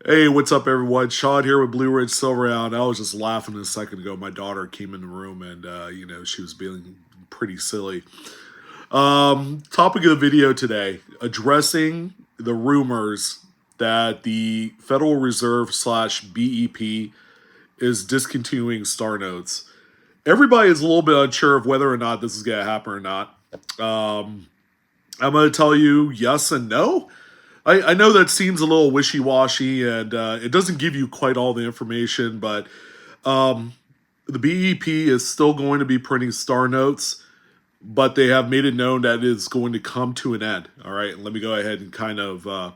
Hey, what's up, everyone? Sean here with Blue Ridge Silver Hound. I was just laughing a second ago. My daughter came in the room and, she was being pretty silly. Topic of the video today addressing the rumors that the Federal Reserve slash BEP is discontinuing Star Notes. Everybody is a little bit unsure of whether or not this is going to happen or not. I'm going to tell you yes and no. I know that seems a little wishy washy and it doesn't give you quite all the information, but the BEP is still going to be printing Star Notes, but they have made it known that it is going to come to an end. All right, let me go ahead and kind of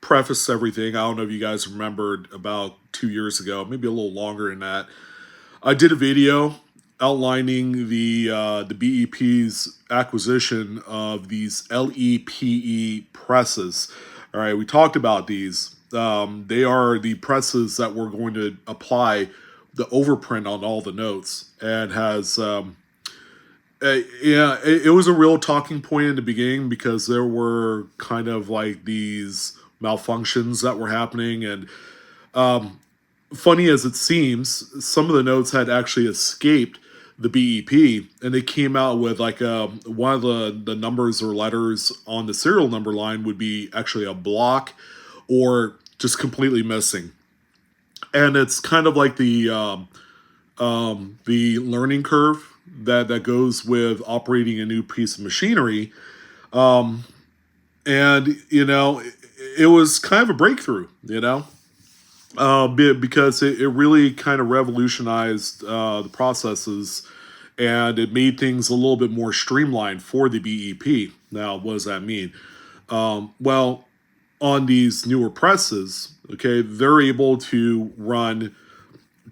preface everything. I don't know if you guys remembered about 2 years ago, maybe a little longer than that. I did a video outlining the BEP's acquisition of these LEPE presses. All right, we talked about these. They are the presses that we're going to apply the overprint on all the notes, and has yeah, it was a real talking point in the beginning because there were kind of like these malfunctions that were happening, and funny as it seems, some of the notes had actually escaped the BEP, and they came out with like one of the numbers or letters on the serial number line would be actually a block or just completely missing. And it's kind of like the learning curve that goes with operating a new piece of machinery. And it was kind of a breakthrough, because it really kind of revolutionized the processes, and it made things a little bit more streamlined for the BEP. Now, what does that mean? Well, on these newer presses, okay, they're able to run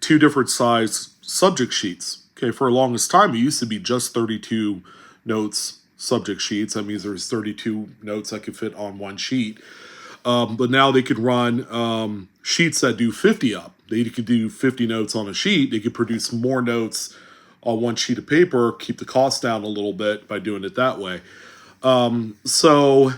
two different size subject sheets. Okay, for the longest time, it used to be just 32 notes subject sheets. That means there's 32 notes that could fit on one sheet. But now they could run sheets that do 50 up. They could do 50 notes on a sheet. They could produce more notes on one sheet of paper, keep the cost down a little bit by doing it that way. So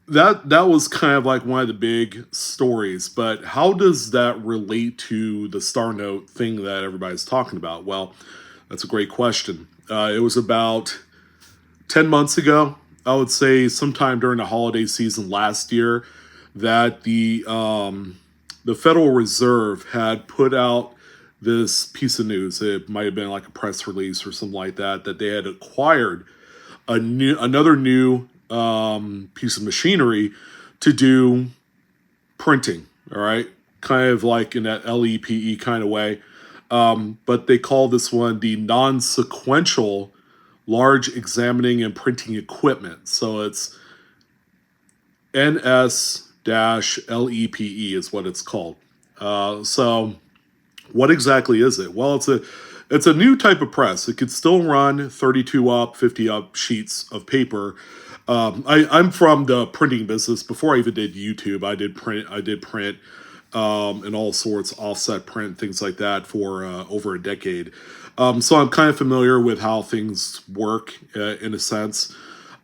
that was kind of like one of the big stories. But how does that relate to the Star Note thing that everybody's talking about? Well, that's a great question. It was about 10 months ago, I would say sometime during the holiday season last year, that the Federal Reserve had put out this piece of news. It might have been like a press release or something like that, that they had acquired another new piece of machinery to do printing. All right, kind of like in that LEPE kind of way. But they call this one the non-sequential large examining and printing equipment. So it's NS-LEPE is what it's called. So what exactly is it? Well, it's a new type of press. It could still run 32 up, 50 up sheets of paper. I'm from the printing business. Before I even did YouTube, I did print and all sorts, offset print, things like that for over a decade. So I'm kind of familiar with how things work in a sense.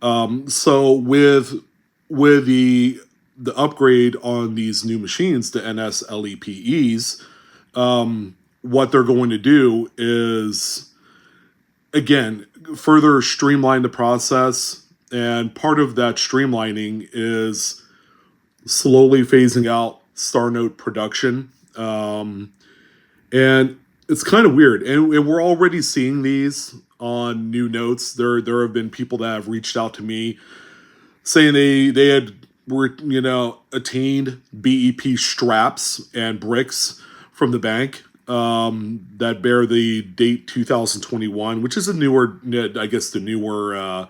So with the upgrade on these new machines, the NSLEPEs, what they're going to do is, again, further streamline the process. And part of that streamlining is slowly phasing out Star Note production. And it's kind of weird. And we're already seeing these on new notes. There have been people that have reached out to me saying they had attained BEP straps and bricks from the bank that bear the date 2021, which is a newer, I guess the newer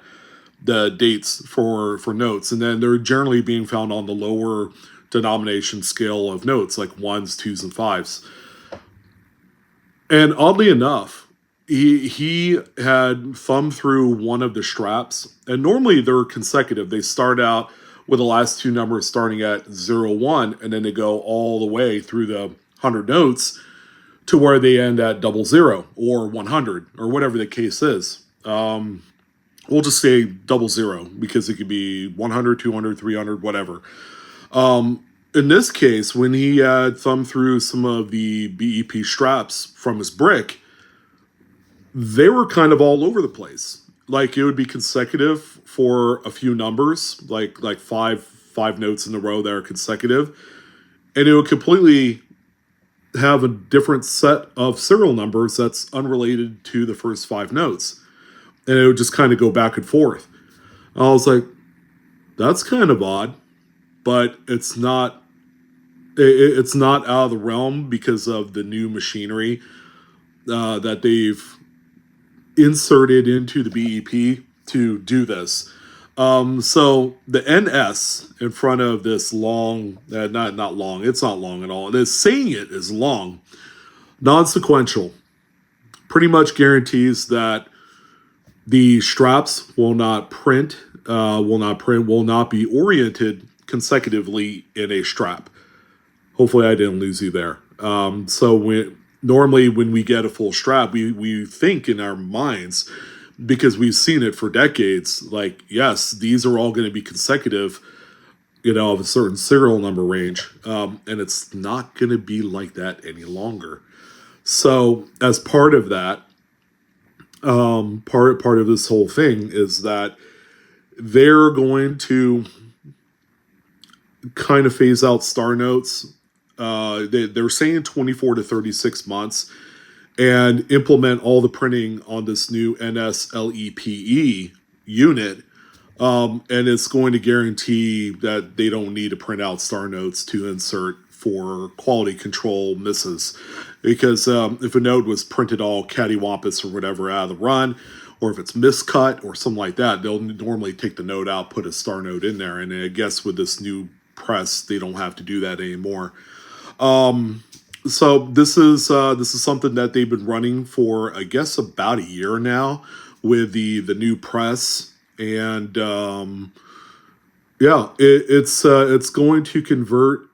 the dates for notes, and then they're generally being found on the lower denomination scale of notes, like ones, twos, and fives. And oddly enough, he had thumbed through one of the straps, and normally they're consecutive. They start out with the last two numbers starting at 01, and then they go all the way through the 100 notes to where they end at 00 or 100 or whatever the case is. We'll just say 00 because it could be 100, 200, 300, whatever. in this case, when he had thumbed through some of the BEP straps from his brick, they were kind of all over the place. Like it would be consecutive for a few numbers, like five notes in a row that are consecutive, and it would completely have a different set of serial numbers that's unrelated to the first five notes, and it would just kind of go back and forth. I was like, that's kind of odd, but it's not. It's not out of the realm because of the new machinery that they've inserted into the BEP to do this. So the NS in front of this long, not long, it's not long at all. It is saying it is long, non-sequential, pretty much guarantees that the straps will not will not be oriented consecutively in a strap. Hopefully I didn't lose you there. Normally when we get a full strap, we think in our minds, because we've seen it for decades, like, yes, these are all going to be consecutive, of a certain serial number range. And it's not going to be like that any longer. So as part of that, part of this whole thing is that they're going to kind of phase out star notes. They're saying 24 to 36 months, and implement all the printing on this new NSLEPE unit. And it's going to guarantee that they don't need to print out star notes to insert for quality control misses. Because if a note was printed all cattywampus or whatever out of the run, or if it's miscut or something like that, they'll normally take the note out, put a star note in there. And I guess with this new press, they don't have to do that anymore. So this is something that they've been running for, I guess, about a year now with the new press, and it's going to convert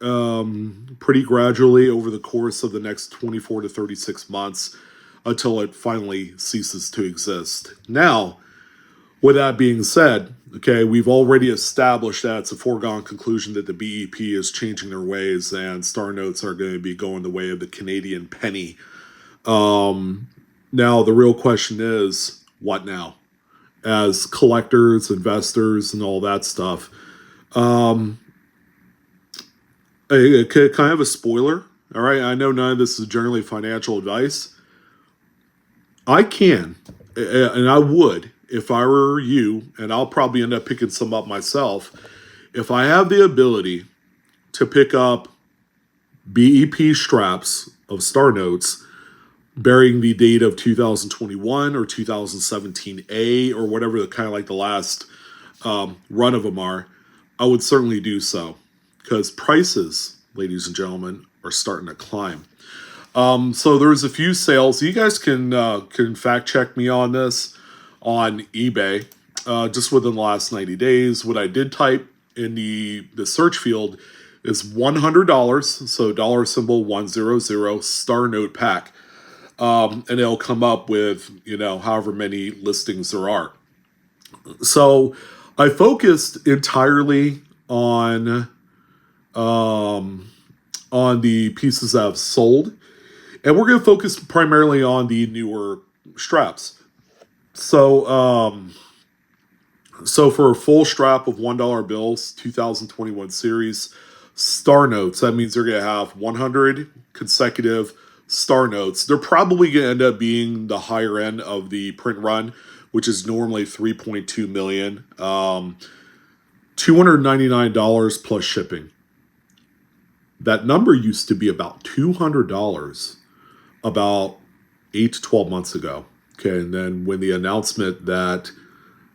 pretty gradually over the course of the next 24 to 36 months until it finally ceases to exist. Now, with that being said, okay, we've already established that it's a foregone conclusion that the BEP is changing their ways and star notes are going to be going the way of the Canadian penny. Now, the real question is, what now? As collectors, investors, and all that stuff. Can I have a spoiler? All right, I know none of this is generally financial advice. I can, and I would, if I were you, and I'll probably end up picking some up myself, if I have the ability to pick up BEP straps of star notes bearing the date of 2021 or 2017A or whatever the kind of like the last run of them are, I would certainly do so, because prices, ladies and gentlemen, are starting to climb. So there's a few sales. You guys can fact check me on this on eBay. Just within the last 90 days, what I did type in the search field is $100. So dollar symbol 100 star note pack. And it'll come up with, however many listings there are. So I focused entirely on the pieces that I've sold. And we're going to focus primarily on the newer straps. So for a full strap of $1 bills, 2021 series, star notes, that means they're going to have 100 consecutive star notes. They're probably going to end up being the higher end of the print run, which is normally 3.2 million. $299 plus shipping. That number used to be about $200 about 8 to 12 months ago. Okay, and then when the announcement that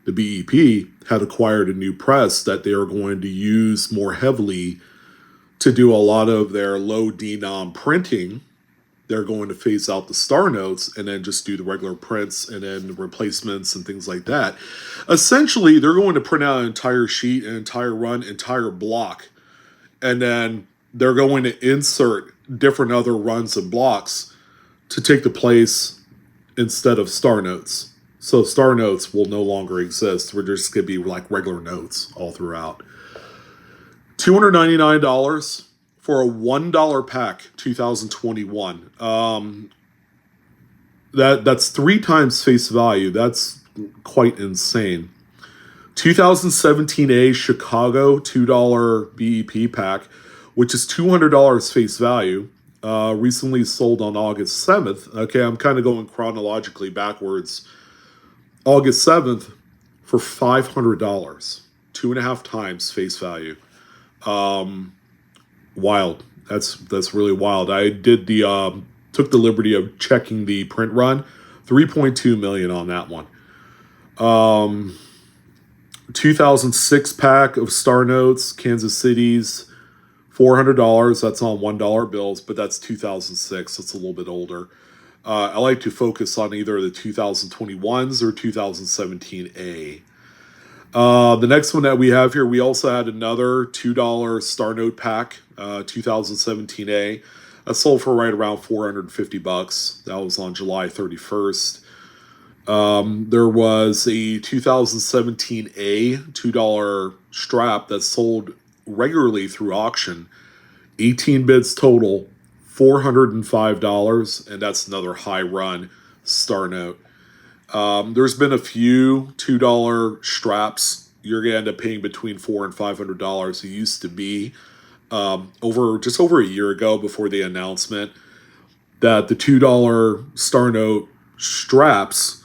the BEP had acquired a new press that they are going to use more heavily to do a lot of their low denom printing, they're going to phase out the star notes and then just do the regular prints and then replacements and things like that. Essentially, they're going to print out an entire sheet, an entire run, entire block, and then they're going to insert different other runs and blocks to take the place instead of star notes. So star notes will no longer exist. We're just going to be like regular notes all throughout. $299 for a $1 pack, 2021. That's 3 times face value. That's quite insane. 2017A Chicago $2 BEP pack, which is $200 face value, recently sold on August 7th. Okay, I'm kind of going chronologically backwards. August 7th for $500, 2.5 times face value. Wild. That's really wild. I did took the liberty of checking the print run, 3.2 million on that one. 2006 pack of Star Notes, Kansas City's, $400. That's on $1 bills, but that's 2006. It's a little bit older. I like to focus on either the 2021s or 2017A. The next one that we have here, we also had another $2 Star Note pack, 2017A. That sold for right around $450. That was on July 31st. There was a 2017A $2 strap that sold regularly through auction, 18 bids total, $405, and that's another high run Star Note. There's been a few $2 straps. You're gonna end up paying between $400 and $500. It used to be just over a year ago, before the announcement that the $2 Star Note straps,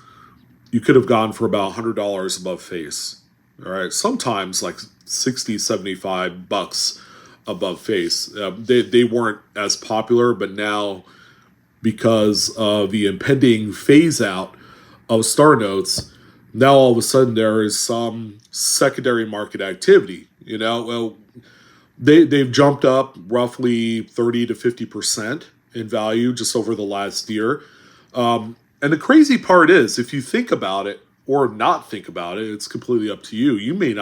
you could have gone for about $100 above face. All right, sometimes like 60, 75 bucks above face. They weren't as popular, but now, because of the impending phase out of Star Notes, now all of a sudden there is some secondary market activity. Well, they've jumped up roughly 30 to 50% in value just over the last year. And the crazy part is, if you think about it or not think about it, it's completely up to you. You may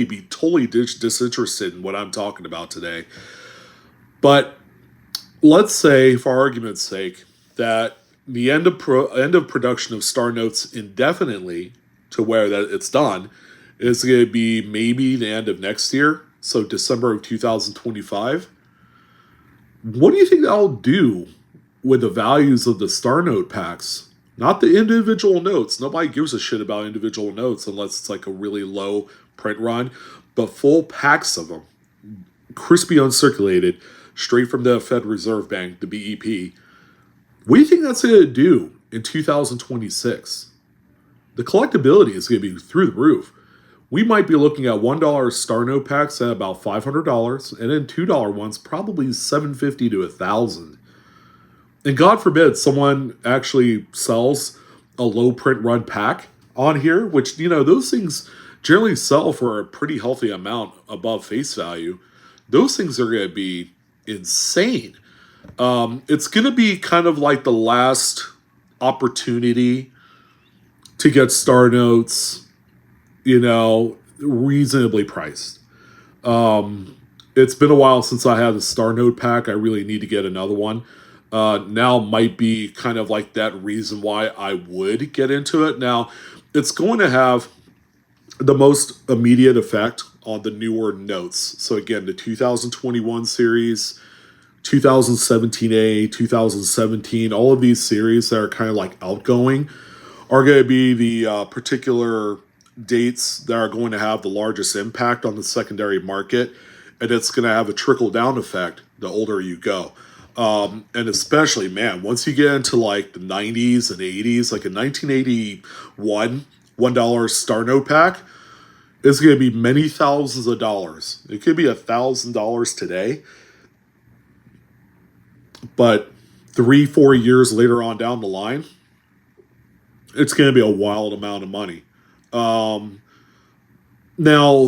be totally disinterested in what I'm talking about today. But let's say, for argument's sake, that the end of production of Star Notes indefinitely, to where that it's done, is going to be maybe the end of next year, so December of 2025. What do you think that'll do with the values of the Star Note packs? Not the individual notes. Nobody gives a shit about individual notes unless it's like a really low print run, but full packs of them, crispy uncirculated, straight from the Fed Reserve Bank, the BEP. What do you think that's going to do in 2026? The collectability is going to be through the roof. We might be looking at $1 Star Note packs at about $500, and then $2 ones probably $750 to $1,000. And God forbid someone actually sells a low print run pack on here, which, those things generally sell for a pretty healthy amount above face value. Those things are going to be insane. It's going to be kind of like the last opportunity to get Star Notes, reasonably priced. It's been a while since I had a Star Note pack. I really need to get another one. Now might be kind of like that reason why I would get into it. Now, it's going to have the most immediate effect on the newer notes. So again, the 2021 series, 2017A, 2017, all of these series that are kind of like outgoing are going to be the particular dates that are going to have the largest impact on the secondary market. And it's going to have a trickle-down effect the older you go. And especially, man, once you get into like the 90s and 80s, like a 1981 $1 Star Note pack, it's going to be many thousands of dollars. It could be $1,000 today, but 3-4 years later on down the line, it's going to be a wild amount of money. Now,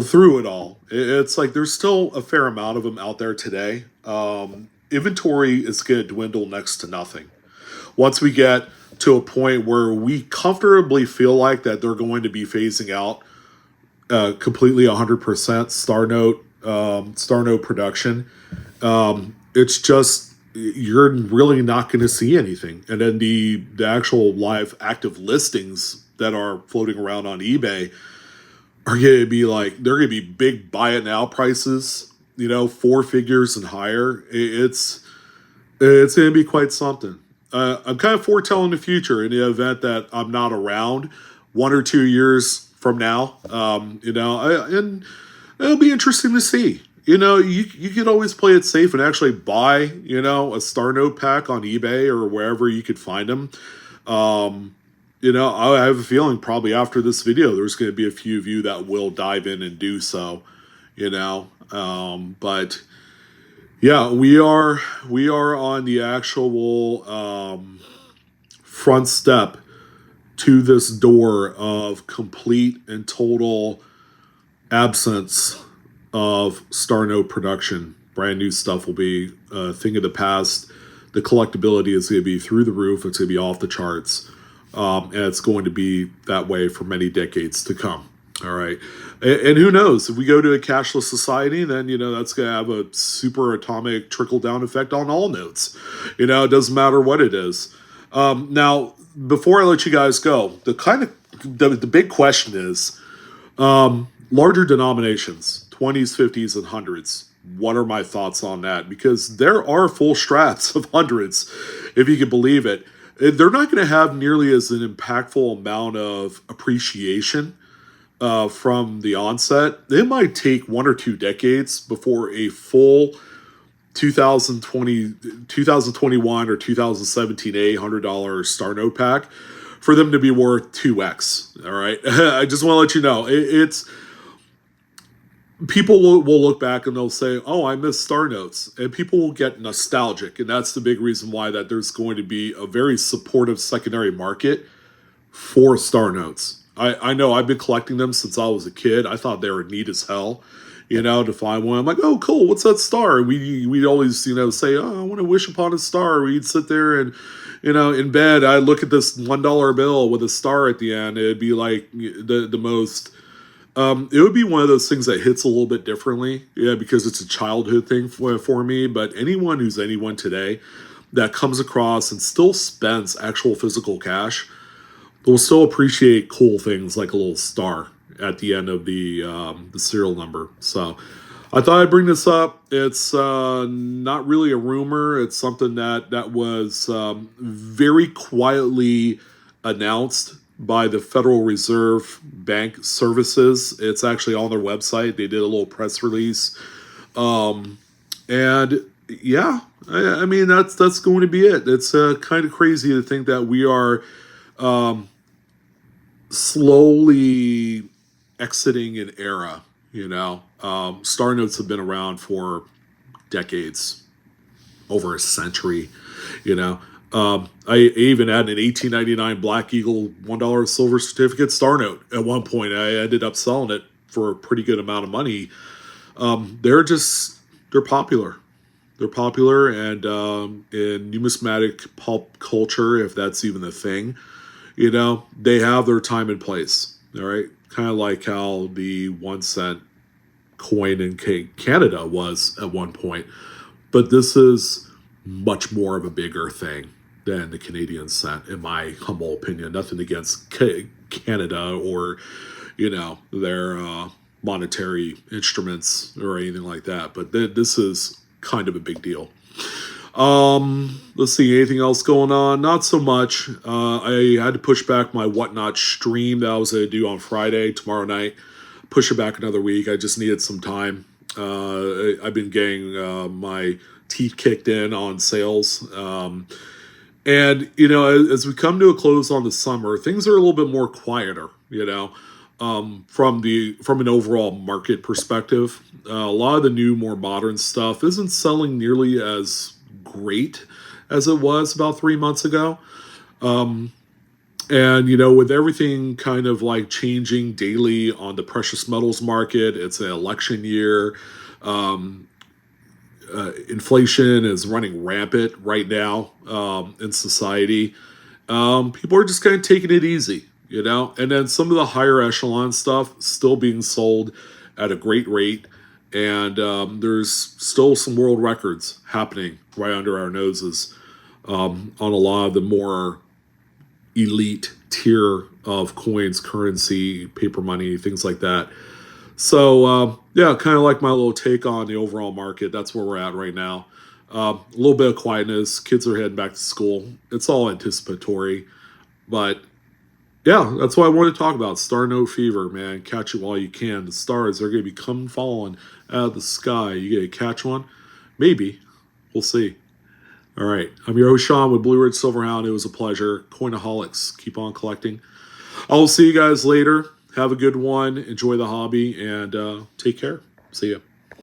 through it all, it's like there's still a fair amount of them out there today. Inventory is going to dwindle next to nothing. Once we get to a point where we comfortably feel like that they're going to be phasing out completely 100% Star Note production, it's just, you're really not going to see anything. And then the actual live active listings that are floating around on eBay are going to be like, they're going to be big buy it now prices, four figures and higher, it's going to be quite something. I'm kind of foretelling the future in the event that I'm not around 1 or 2 years from now. And it'll be interesting to see. You can always play it safe and actually buy, a Star Note pack on eBay or wherever you could find them. I have a feeling probably after this video, there's going to be a few of you that will dive in and do so, but yeah, we are on the actual front step to this door of complete and total absence of Star Note production. Brand new stuff will be a thing of the past. The collectability is going to be through the roof. It's going to be off the charts. And it's going to be that way for many decades to come. All right. And who knows? If we go to a cashless society, then, that's going to have a super atomic trickle-down effect on all notes. It doesn't matter what it is. Now, before I let you guys go, the big question is larger denominations, 20s, 50s, and hundreds. What are my thoughts on that? Because there are full strats of hundreds, if you can believe it. They're not going to have nearly as an impactful amount of appreciation from the onset. It might take 1 or 2 decades before a full 2021 or 2017 $100 Star Note pack for them to be worth 2x. All right. I just want to let you know it's people will look back and they'll say, oh, I miss Star Notes. And people will get nostalgic. And that's the big reason why that there's going to be a very supportive secondary market for Star Notes. I know I've been collecting them since I was a kid. I thought they were neat as hell, to find one. I'm like, oh, cool. What's that star? We'd always, say, oh, I want to wish upon a star. We'd sit there and, in bed, I'd look at this $1 bill with a star at the end. It'd be like the most... it would be one of those things that hits a little bit differently, because it's a childhood thing for me. But anyone who's anyone today that comes across and still spends actual physical cash will still appreciate cool things like a little star at the end of the serial number. So I thought I'd bring this up. It's not really a rumor. It's something that was very quietly announced by the Federal Reserve Bank Services. It's actually on their website. They did a little press release. And yeah, I mean, that's going to be it. It's kind of crazy to think that we are slowly exiting an era, Star Notes have been around for decades, over a century, I even had an 1899 Black Eagle $1 silver certificate Star Note at one point. I ended up selling it for a pretty good amount of money. They're popular. They're popular, and in numismatic pulp culture, if that's even a thing, they have their time and place. All right, kind of like how the 1 cent coin in Canada was at one point, but this is much more of a bigger thing than the Canadian cent, in my humble opinion. Nothing against Canada or, their monetary instruments or anything like that. But this is kind of a big deal. Let's see, anything else going on? Not so much. I had to push back my Whatnot stream that I was going to do on Friday, tomorrow night. Push it back another week. I just needed some time. I've been getting my teeth kicked in on sales. And, as we come to a close on the summer, things are a little bit more quieter, from an overall market perspective. A lot of the new, more modern stuff isn't selling nearly as great as it was about 3 months ago. And, with everything kind of like changing daily on the precious metals market, it's an election year. Inflation is running rampant right now in society. People are just kind of taking it easy, and then some of the higher echelon stuff still being sold at a great rate. And there's still some world records happening right under our noses on a lot of the more elite tier of coins, currency, paper money, things like that. Yeah, kind of like my little take on the overall market. That's where we're at right now. A little bit of quietness. Kids are heading back to school. It's all anticipatory, but yeah, that's what I wanted to talk about. Star Note Fever, man. Catch it while you can. The stars are going to be coming falling out of the sky. You get to catch one? Maybe. We'll see. All right. I'm your host, Sean, with Blue Ridge Silverhound. It was a pleasure. Coinaholics. Keep on collecting. I'll see you guys later. Have a good one. Enjoy the hobby and take care. See ya.